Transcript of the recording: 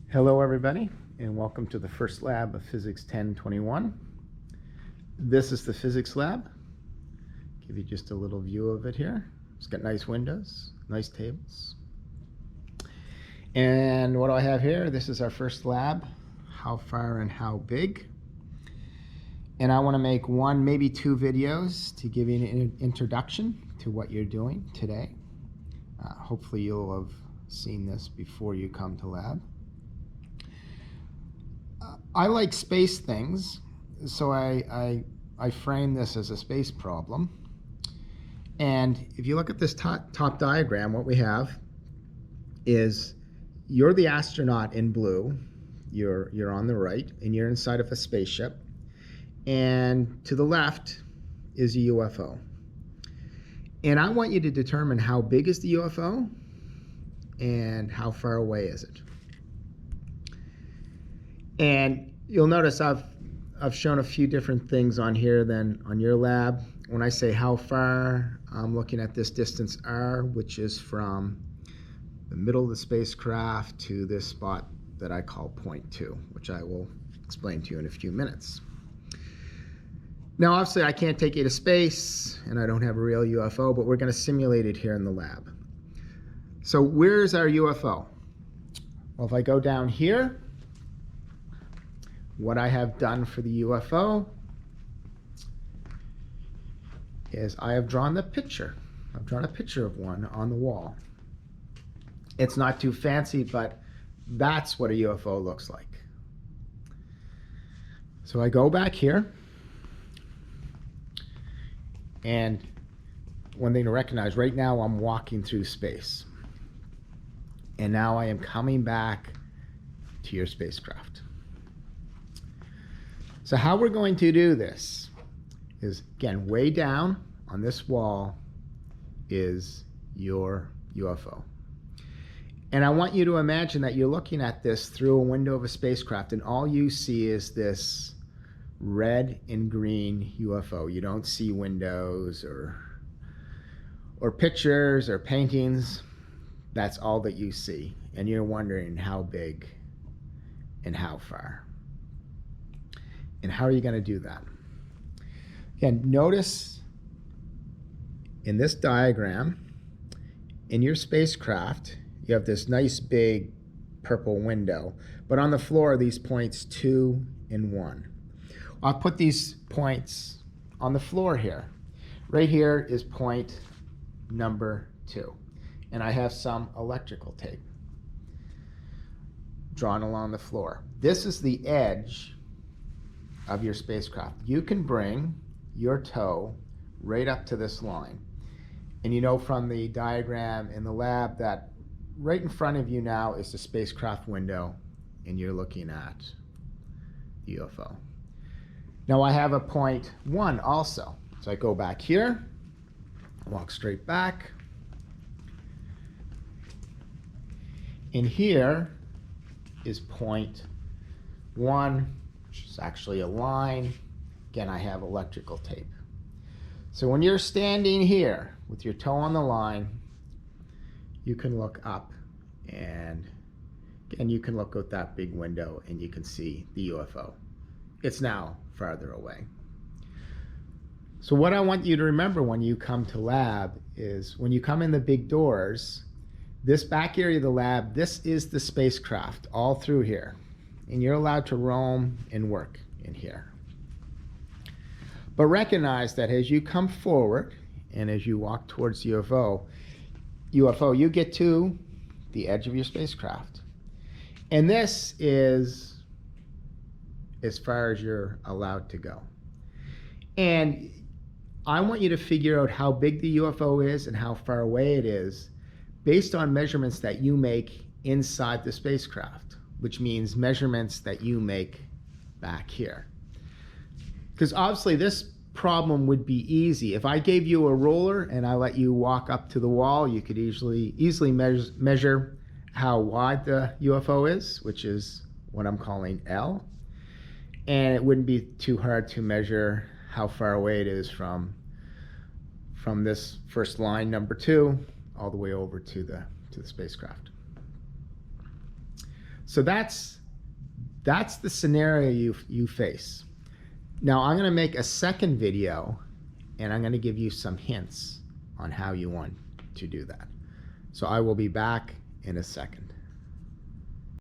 Hello everybody, and welcome to the first lab of Physics 1021. This is the physics lab. Give you just a little view of it here. It's got nice windows, nice tables. And what do I have here? This is our first lab, how far and how big. And I want to make one, maybe two videos to give you an introduction to what you're doing today. Hopefully you'll have seen this before you come to lab. I like space things, so I frame this as a space problem. And if you look at this top diagram, what we have is you're the astronaut in blue, you're on the right, and you're inside of a spaceship. And to the left is a UFO. And I want you to determine how big is the UFO and how far away is it. And you'll notice I've shown a few different things on here than on your lab. When I say how far, I'm looking at this distance r, which is from the middle of the spacecraft to this spot that I call point 2, which I will explain to you in a few minutes. Now, obviously, I can't take you to space, and I don't have a real UFO, but we're going to simulate it here in the lab. So where's our UFO? Well, if I go down here, what I have done for the UFO is I have drawn the picture. I've drawn a picture of one on the wall. It's not too fancy, but that's what a UFO looks like. So I go back here, and one thing to recognize, right now I'm walking through space. And now I am coming back to your spacecraft. So how we're going to do this is, again, way down on this wall is your UFO. And I want you to imagine that you're looking at this through a window of a spacecraft, and all you see is this red and green UFO. You don't see windows or pictures or paintings. That's all that you see. And you're wondering how big and how far. And how are you going to do that? Again, notice in this diagram, in your spacecraft, you have this nice big purple window, but on the floor are these points 2 and 1. I'll put these points on the floor here. Right here is point number 2, and I have some electrical tape drawn along the floor. This is the edge of your spacecraft. You can bring your toe right up to this line. And you know from the diagram in the lab that right in front of you now is the spacecraft window, and you're looking at the UFO. Now I have a point 1 also. So I go back here, walk straight back. And here is point 1, which is actually a line. Again, I have electrical tape. So when you're standing here with your toe on the line, you can look up, and again, you can look out that big window and you can see the UFO. It's now farther away. So what I want you to remember when you come to lab is when you come in the big doors, this back area of the lab, this is the spacecraft all through here. And you're allowed to roam and work in here. But recognize that as you come forward and as you walk towards the UFO, you get to the edge of your spacecraft. And this is as far as you're allowed to go. And I want you to figure out how big the UFO is and how far away it is based on measurements that you make inside the spacecraft, which means measurements that you make back here. Because obviously this problem would be easy. If I gave you a ruler and I let you walk up to the wall, you could easily measure how wide the UFO is, which is what I'm calling L. And it wouldn't be too hard to measure how far away it is from this first line, number 2, all the way over to the spacecraft. So that's the scenario you face. Now I'm going to make a second video, and I'm going to give you some hints on how you want to do that. So I will be back in a second.